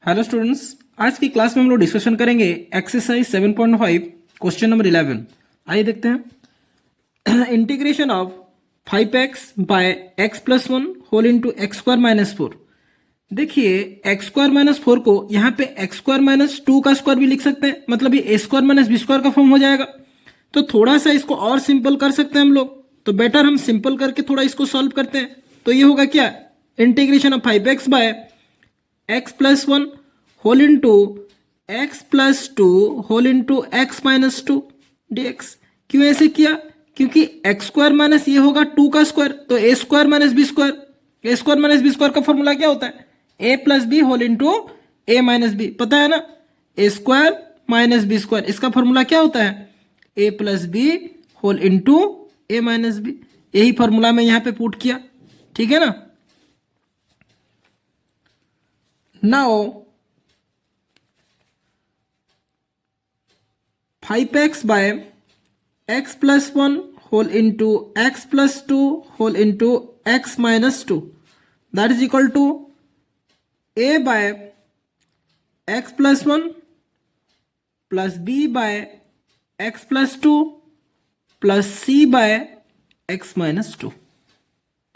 Hello students, आज की class में हम लोग डिस्कशन करेंगे एक्सरसाइज 7.5 क्वेश्चन नंबर 11। आइए देखते हैं। Integration of 5x by x plus 1 whole into x square minus 4। देखिए एक्स स्क्वायर माइनस 4 को यहाँ पे एक्स स्क्वायर माइनस 2 का स्क्वायर भी लिख सकते हैं, मतलब ये ए स्क्वायर माइनस बी स्क्वायर का फॉर्म हो जाएगा। तो थोड़ा सा इसको और सिंपल कर सकते हैं हम लोग, तो बेटर हम सिंपल करके थोड़ा इसको सॉल्व करते हैं। तो ये होगा क्या, integration of 5x by x plus 1 whole into x plus 2 whole into x minus 2 dx। क्यों ऐसे किया, क्योंकि एक्स स्क्वायर माइनस ये होगा 2 का स्क्वायर, तो ए स्क्वायर माइनस बी स्क्वायर, ए स्क्वायर माइनस बी स्क्वायर का फॉर्मूला क्या होता है, ए प्लस बी होल इंटू ए माइनस बी। पता है ना, ए स्क्वायर माइनस बी स्क्वायर, इसका फॉर्मूला क्या होता है, ए प्लस बी होल इंटू ए माइनस बी। यही फॉर्मूला मैं यहाँ पे पुट किया, ठीक है ना। Now 5x by x plus 1 whole into x plus 2 whole into x minus 2, that is equal to a by x plus 1 plus b by x plus 2 plus c by x minus 2।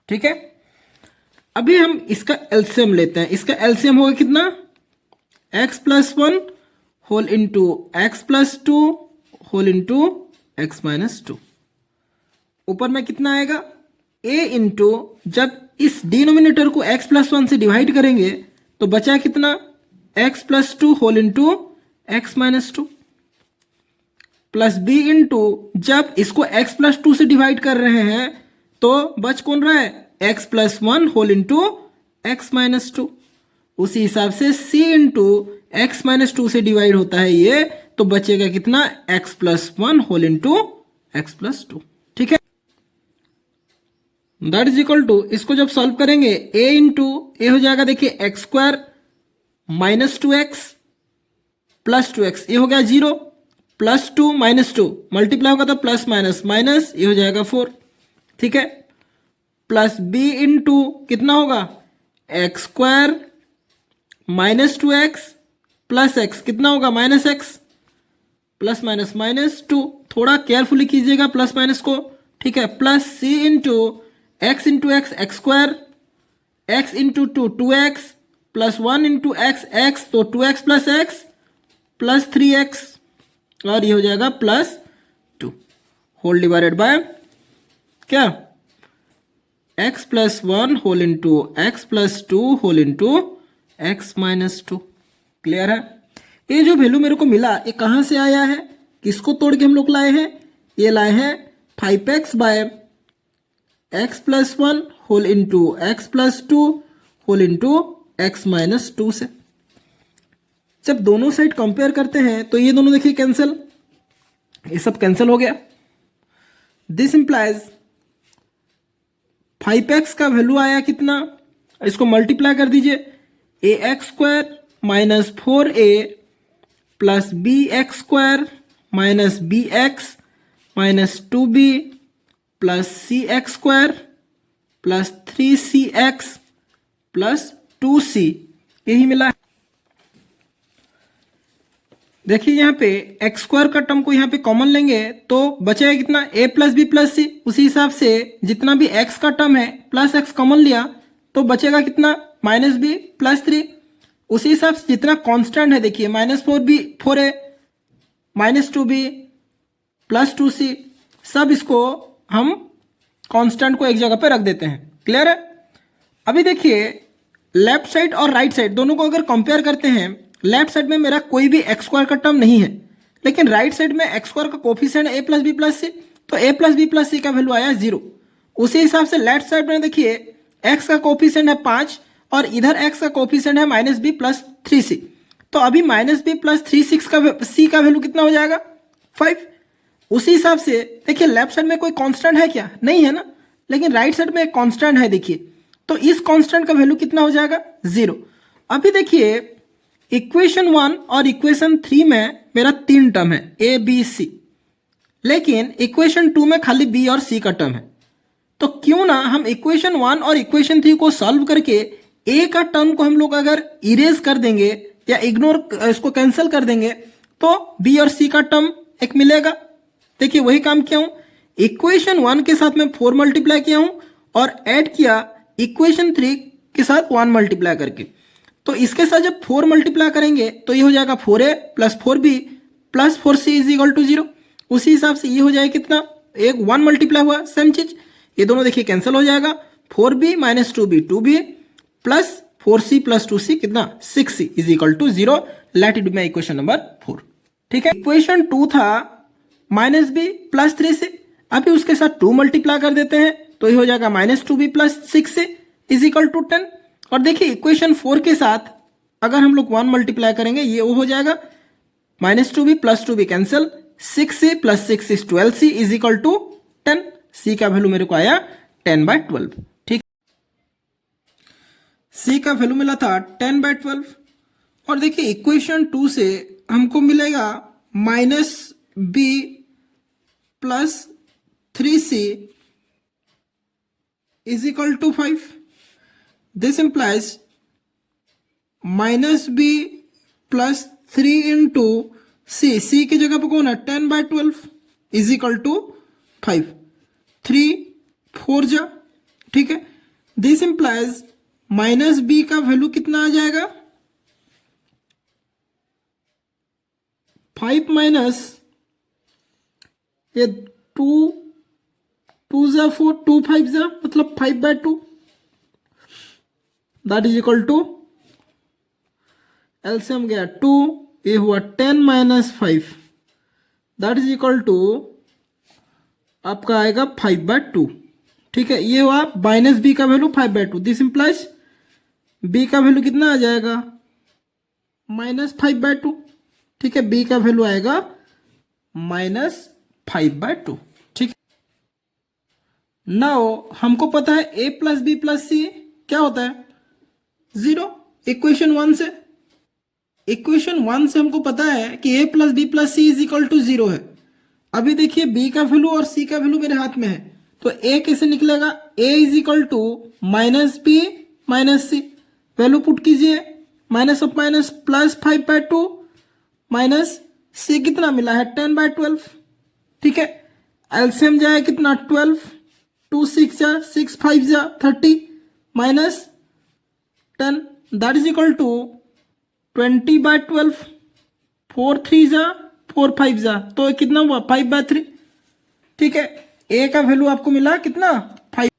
ठीक है, अभी हम इसका LCM लेते हैं। इसका LCM होगा कितना, x plus 1 whole into x plus 2 whole into x minus 2। ऊपर में कितना आएगा, a इंटू, जब इस डिनोमिनेटर को x प्लस 1 से डिवाइड करेंगे तो बचा कितना, x plus 2 whole into x minus 2, plus b into, जब इसको x प्लस 2 से डिवाइड कर रहे हैं तो बच कौन रहा है, x plus 1 whole into x minus 2। उसी हिसाब से c इंटू एक्स माइनस 2 से डिवाइड होता है ये, तो बचेगा कितना, x plus 1 whole into x plus 2। ठीक है, दैट इज इक्वल टू, इसको जब सॉल्व करेंगे a इंटू ए हो जाएगा, देखिए x square minus 2x plus 2x, ये हो गया 0, प्लस 2 माइनस 2 मल्टीप्लाई होगा तो प्लस माइनस माइनस, ये हो जाएगा 4। ठीक है, प्लस b इंटू कितना होगा, x square minus 2x plus x, कितना होगा minus x, plus minus minus 2, थोड़ा केयरफुली कीजिएगा प्लस माइनस को। ठीक है, plus c into x x square, x into 2x plus 1 into x, तो 2x plus x plus 3x, और ये हो जाएगा प्लस 2 होल डिवाइडेड बाय क्या, x plus 1 whole into x plus 2 whole into x minus 2। Clear है, ये जो value मेरे को मिला ये कहाँ से आया है, किसको तोड़ के हम लोग लाए हैं, ये लाए हैं 5x by x plus 1 whole into x plus 2 whole into x minus 2 से। जब दोनों साइड कंपेयर करते हैं तो ये दोनों देखिए कैंसिल, ये सब कैंसिल हो गया। दिस इंप्लाइज 5x का वैल्यू आया कितना, इसको मल्टीप्लाई कर दीजिए, a x square minus 4a plus b x square minus b x minus 2b plus c x square plus 3cx plus 2c, यही मिला। देखिए यहाँ पे एक्स स्क्वायर का टर्म को यहाँ पे कॉमन लेंगे तो बचेगा कितना, a प्लस बी प्लस सी। उसी हिसाब से जितना भी x का टर्म है प्लस x कॉमन लिया तो बचेगा कितना, माइनस बी प्लस 3। उसी हिसाब से जितना कांस्टेंट है, देखिए minus 4a minus 2b plus 2c, सब इसको हम कांस्टेंट को एक जगह पे रख देते हैं। क्लियर है, अभी देखिए लेफ्ट साइड और राइट साइड दोनों को अगर कंपेयर करते हैं, लेफ्ट साइड में मेरा कोई भी एक्स स्क्वायर का टर्म नहीं है, लेकिन राइट साइड में एक्स स्क्वायर का कोफिशिएंट ए प्लस बी प्लस सी, तो ए प्लस बी प्लस सी का वैल्यू आया 0। उसी हिसाब से लेफ्ट साइड में देखिए एक्स का कोफिशिएंट है 5 और इधर एक्स का कोफिशिएंट है माइनस बी प्लस 3c, तो अभी माइनस बी प्लस 3 का सी का वैल्यू कितना हो जाएगा, 5। उसी हिसाब से देखिए लेफ्ट साइड में कोई कांस्टेंट है क्या, नहीं है ना, लेकिन राइट साइड में एक कांस्टेंट है, देखिए तो इस कांस्टेंट का वैल्यू कितना हो जाएगा, 0। अभी देखिए इक्वेशन 1 और इक्वेशन 3 में मेरा 3 टर्म है ए बी सी, लेकिन इक्वेशन 2 में खाली बी और सी का टर्म है। तो क्यों ना हम इक्वेशन 1 और इक्वेशन 3 को सॉल्व करके ए का टर्म को हम लोग अगर इरेज कर देंगे या इग्नोर इसको कैंसिल कर देंगे तो बी और सी का टर्म एक मिलेगा। देखिए वही काम किया हूं, इक्वेशन 1 के साथ मैं 4 मल्टीप्लाई किया हूं और ऐड किया इक्वेशन 3 के साथ 1 मल्टीप्लाई करके। तो इसके साथ जब 4 मल्टीप्लाई करेंगे तो ये हो जाएगा 4a plus 4b plus 4c is equal to 0। उसी हिसाब से ये हो जाएगा कितना, एक 1 मल्टीप्लाई हुआ, सेम चीज ये दोनों देखिए कैंसिल हो जाएगा, 4b minus 2b 2b plus 4c plus 2c कितना 6c is equal to 0। Let it be my equation number 4। ठीक है, इक्वेशन 2 था माइनस बी प्लस 3c, अभी उसके साथ 2 मल्टीप्लाई कर देते हैं तो ये हो जाएगा minus 2b plus 6c is equal to 10। और देखिए इक्वेशन 4 के साथ अगर हम लोग 1 मल्टीप्लाई करेंगे ये वो हो जाएगा minus 2b plus 2b cancel, 6c plus 6 is 12c is equal to 10। c का वैल्यू मेरे को आया 10/12। ठीक, c का वैल्यू मिला था 10/12। और देखिए इक्वेशन 2 से हमको मिलेगा minus b plus 3c is equal to 5। This implies minus b plus 3 into c की जगह पर कौन है 10/12 इज इक्वल टू 5, 3 4 जा। ठीक है, दिस इंप्लाइज माइनस b का वैल्यू कितना आ जाएगा 5 माइनस ये 2 जा 4 2 5 जा मतलब 5/2 that is equal to LCM गया 2, ये हुआ 10 minus 5 that is equal to आपका आएगा 5/2। ठीक है, ये हुआ माइनस बी का वैल्यू 5/2। दिस इंप्लाइज बी का वैल्यू कितना आ जाएगा माइनस 5/2। ठीक है, बी का वैल्यू आएगा माइनस 5/2। ठीक, नाउ हमको पता है a प्लस बी प्लस सी क्या होता है 0। इक्वेशन 1 से हमको पता है कि a plus b plus c is equal to 0 है। अभी देखिए b का वैल्यू और c का वैल्यू मेरे हाथ में है तो a कैसे निकलेगा, a is equal to minus b minus c, value put कीजिए, minus of minus plus 5/2 minus c कितना मिला है 10/12। ठीक है, एलसीएम जाए कितना 12, 2 6 जा 6 5 जा 30 minus 10 that is equal to 20/12, 4 3 जा 4 5 जा तो कितना हुआ 5/3। ठीक है, a का वैल्यू आपको मिला कितना 5।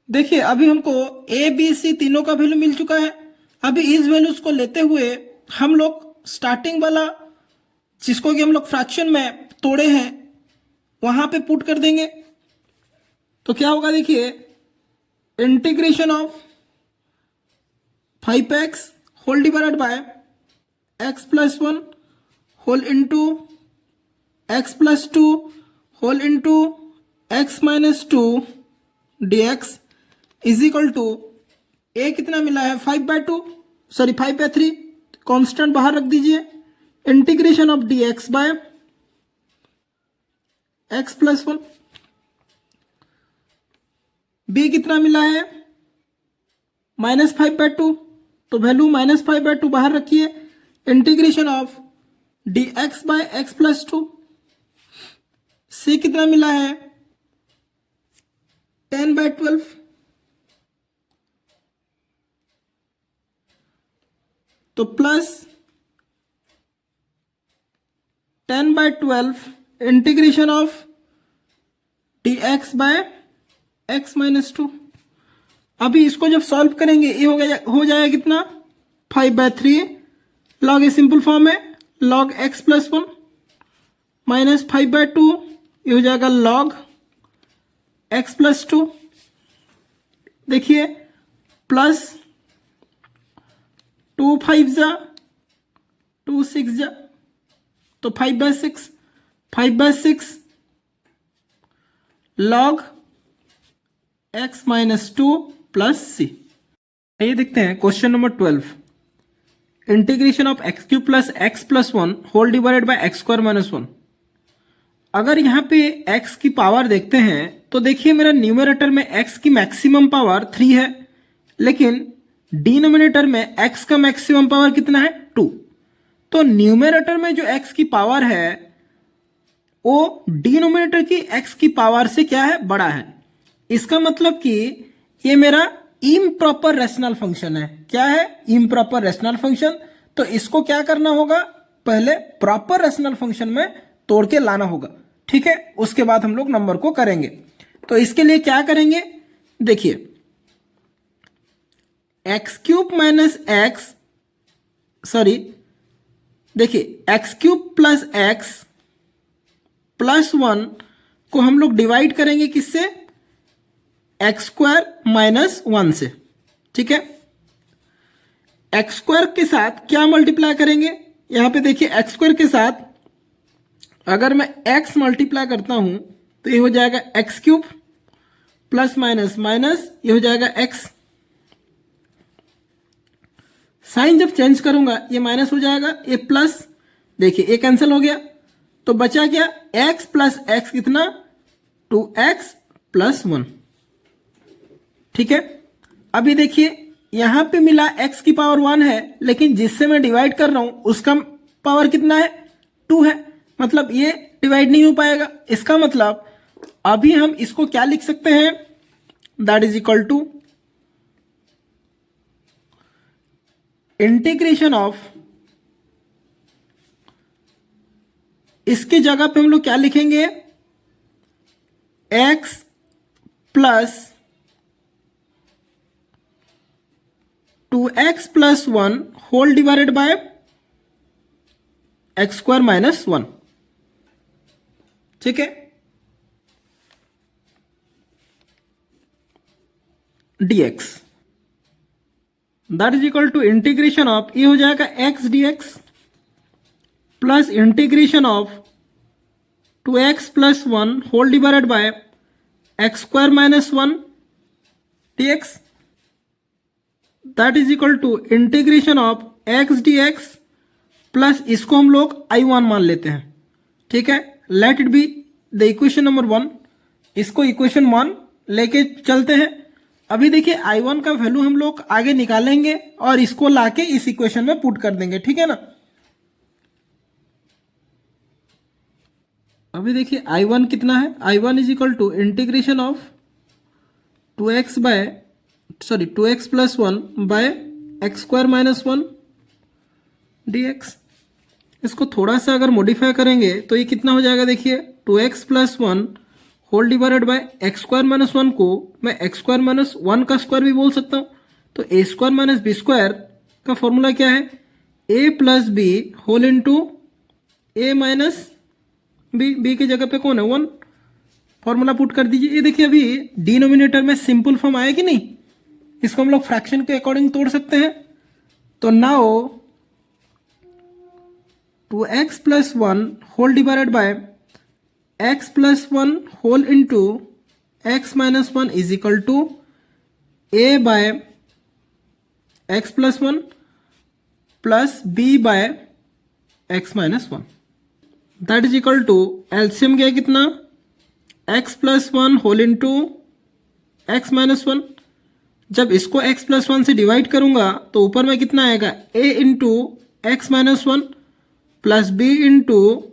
देखिए अभी हमको a b c तीनों का वैल्यू मिल चुका है। अभी इस वैल्यूज को लेते हुए हम लोग स्टार्टिंग वाला जिसको कि हम लोग फ्रैक्शन में तोड़े हैं वहां पे पुट कर देंगे तो क्या होगा, देखिए integration of 5x whole divided by x plus 1 whole into x plus 2 whole into x minus 2 dx is equal to a कितना मिला है 5/2 सॉरी 5/3, कांस्टेंट बाहर रख दीजिए, integration of dx by x plus 1। b कितना मिला है माइनस 5/2 तो वैल्यू माइनस 5/2 बाहर रखिए, integration of dx by x plus 2। c कितना मिला है 10/12 तो plus 10/12 integration of dx by x minus 2। अभी इसको जब सॉल्व करेंगे ये हो जाएगा कितना 5/3 लॉग ए सिंपल फॉर्म है लॉग x प्लस 1 माइनस 5/2 ये हो जाएगा लॉग x प्लस 2। देखिए प्लस 2 5 जा 2 6 जा तो 5/6 log x minus 2 plus c. ये देखते हैं question number 12, integration of x cube plus x plus 1 whole divided by x square minus 1। अगर यहाँ पे x की पावर देखते हैं तो देखिए मेरा न्यूमरेटर में x की मैक्सिमम पावर 3 है लेकिन डिनोमिनेटर में x का मैक्सिमम पावर कितना है 2। तो न्यूमरेटर में जो x की पावर है वो डिनोमिनेटर की x की पावर से क्या है, बड़ा है। इसका मतलब कि ये मेरा इम्प्रॉपर रैशनल फंक्शन है। क्या है, इम्प्रॉपर रैशनल फंक्शन। तो इसको क्या करना होगा, पहले प्रॉपर रैशनल फंक्शन में तोड़ के लाना होगा, ठीक है। उसके बाद हम लोग नंबर को करेंगे। तो इसके लिए क्या करेंगे, देखिए x cube minus x, sorry देखिए x cube plus x plus 1 को हम लोग डिवाइड करेंगे किससे, एक्स स्क्वायर माइनस 1 से, ठीक है। एक्स स्क्वायर के साथ क्या मल्टीप्लाई करेंगे, यहां पे देखिए एक्स स्क्वायर के साथ अगर मैं एक्स मल्टीप्लाई करता हूं तो ये हो जाएगा x cube plus minus minus, ये हो जाएगा एक्स। साइन जब चेंज करूंगा ये माइनस हो जाएगा, ये प्लस, देखिए ये कैंसिल हो गया, तो बचा क्या, x प्लस एक्स कितना, 2x प्लस 1, ठीक है। अभी देखिए यहां पे मिला x की पावर 1 है, लेकिन जिससे मैं डिवाइड कर रहा हूं उसका पावर कितना है, 2 है, मतलब ये डिवाइड नहीं हो पाएगा। इसका मतलब अभी हम इसको क्या लिख सकते हैं, that is equal to integration of, इसकी जगह पे हम लोग क्या लिखेंगे, x plus 2x plus 1 whole divided by x square minus 1, ठीक है। dx that is equal to integration of, ये हो जाएगा x dx plus integration of 2x plus 1 whole divided by x square minus 1 dx, that is equal to integration of x dx plus इसको हम लोग I1 मान लेते हैं, ठीक है। Late it be the equation number 1, इसको इक्वेशन 1 लेके चलते हैं। अभी देखिए I1 का वैल्यू हम लोग आगे निकालेंगे और इसको लाके इस इक्वेशन में पुट कर देंगे, ठीक है ना। अभी देखिए I1 कितना है, I1 is equal to integration of 2x plus 1 by x square minus 1 dx। इसको थोड़ा सा अगर मॉडिफाई करेंगे तो ये कितना हो जाएगा, देखिए 2x plus 1 whole divided by x square minus 1 को मैं एक्स स्क्वायर माइनस 1 का स्क्वायर भी बोल सकता हूँ। तो ए स्क्वायर माइनस बी स्क्वायर का फॉर्मूला क्या है, ए प्लस बी होल इंटू ए माइनस बी की जगह पे कौन है, 1, फॉर्मूला पुट कर दीजिए। ये देखिए अभी डिनोमिनेटर में सिंपल फॉर्म आया कि नहीं, इसको हम लोग फ्रैक्शन के अकॉर्डिंग तोड़ सकते हैं। तो now 2x plus 1 whole divided by x plus 1 whole into x minus 1 is equal to a by x plus 1 plus b by x minus 1, that is equal to LCM गया कितना, x plus 1 whole into x minus 1। जब इसको x plus 1 से divide करूंगा तो ऊपर में कितना आएगा, a into x minus 1 plus b into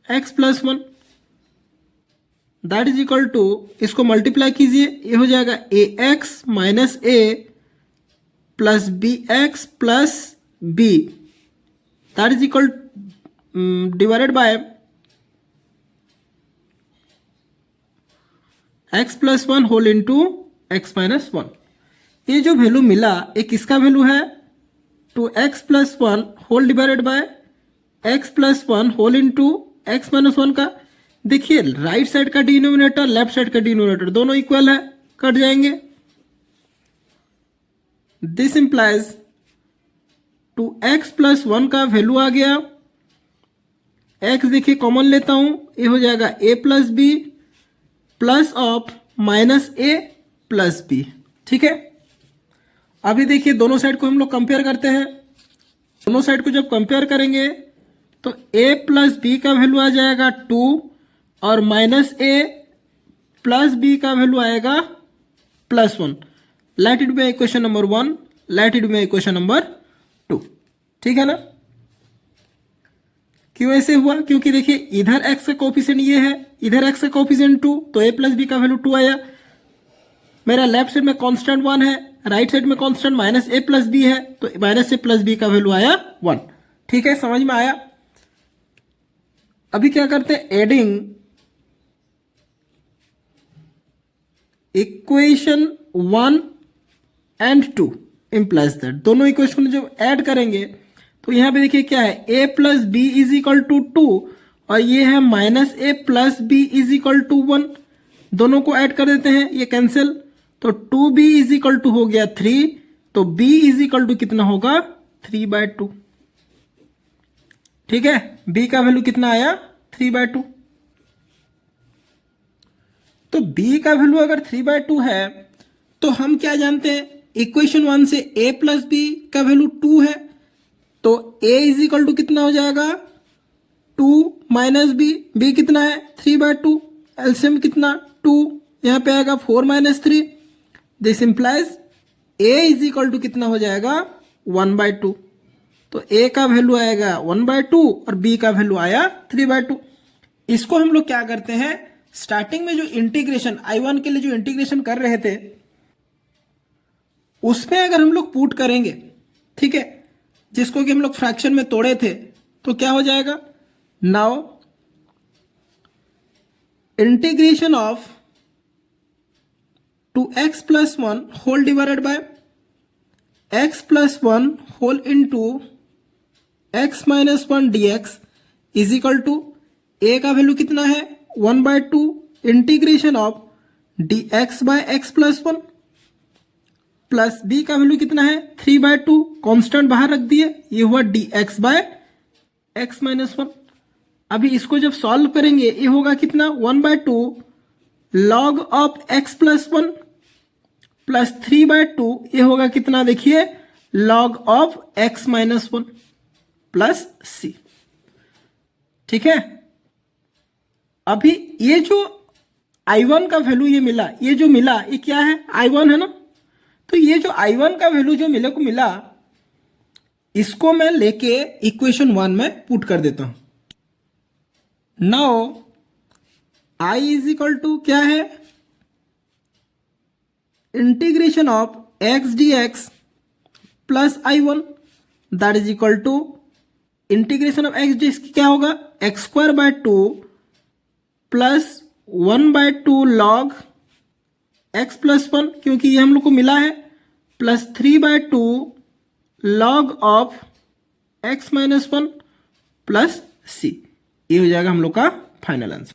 x plus 1, that is equal to, इसको मल्टीप्लाई कीजिए, ये हो जाएगा a x minus a plus b x plus b, that is equal divided by x plus 1 whole into x minus 1। ये जो value मिला ये किसका वैल्यू है, 2x plus 1 whole divided by x plus 1 whole into x minus 1 का। देखिए right side का denominator left side का डिनोमिनेटर दोनों इक्वल है, कट जाएंगे। दिस इंप्लाइज 2x प्लस 1 का वैल्यू आ गया, x देखिए कॉमन लेता हूं, ये हो जाएगा a plus b plus of minus a plus b, ठीक है। अभी देखिए दोनों साइड को हम लोग कंपेयर करते हैं। दोनों साइड को जब कंपेयर करेंगे तो a प्लस बी का वैल्यू आ जाएगा 2 और माइनस a प्लस बी का वैल्यू आएगा plus 1। Late it B equation number 1, late it B equation number 2, ठीक है ना। क्यों ऐसे हुआ? क्योंकि देखिए इधर x का कोफिशिएंट ये है, इधर x का कोफिशिएंट 2, तो a प्लस बी का वैल्यू 2 आया। मेरा लेफ्ट साइड में कांस्टेंट 1 है, राइट साइड में constant minus a plus b है, तो माइनस a प्लस बी का वैल्यू आया 1। ठीक है, समझ में आया? अभी क्या करते हैं, adding equation 1 and 2 implies that, दोनों इक्वेशन जो ऐड करेंगे तो यहां पे देखिए क्या है, a plus b is equal to 2 और ये है minus a plus b is equal to 1। दोनों को ऐड कर देते हैं, ये कैंसिल, तो 2b इज इक्वल टू हो गया 3, तो b इज इक्वल टू कितना होगा 3/2। ठीक है, b का वैल्यू कितना आया 3/2। तो b का वैल्यू अगर 3/2 है तो हम क्या जानते हैं, इक्वेशन 1 से a प्लस बी का वैल्यू 2 है, तो a इज इक्वल टू कितना हो जाएगा 2 माइनस बी, बी कितना है 3/2, एलसीएम कितना 2, यहां पे आएगा 4 minus 3, this implies a is equal to कितना हो जाएगा 1/2। तो a का वैल्यू आएगा 1/2 और b का वैल्यू आया 3/2। इसको हम लोग क्या करते हैं, स्टार्टिंग में जो इंटीग्रेशन I1 के लिए जो इंटीग्रेशन कर रहे थे उसमें अगर हम लोग पुट करेंगे, ठीक है, जिसको कि हम लोग फ्रैक्शन में तोड़े थे, तो क्या हो जाएगा, now integration of 2x plus 1 whole divided by x plus 1 whole into x minus 1 dx is equal to a का वैल्यू कितना है 1/2 integration of dx by x plus 1 plus b का वैल्यू कितना है 3/2, कांस्टेंट बाहर रख दिए, ये हुआ dx बाय x माइनस 1। अभी इसको जब सॉल्व करेंगे ये होगा कितना 1/2 log of x plus 1 plus 3/2, ये होगा कितना देखिए log of x minus 1 plus c। ठीक है, अभी ये जो I1 का वैल्यू ये मिला, ये जो मिला ये क्या है I1 है ना, तो ये जो I1 का वैल्यू जो मेरे को मिला इसको मैं लेके इक्वेशन 1 में पुट कर देता हूं। Now I is equal to क्या है, integration of x dx plus I1 that is equal to integration of x dx क्या होगा x²/2 plus 1/2 log x plus 1, क्योंकि ये हम लोग को मिला है, plus 3/2 log of x minus 1 plus c। ये हो जाएगा हम लोग का फाइनल आंसर।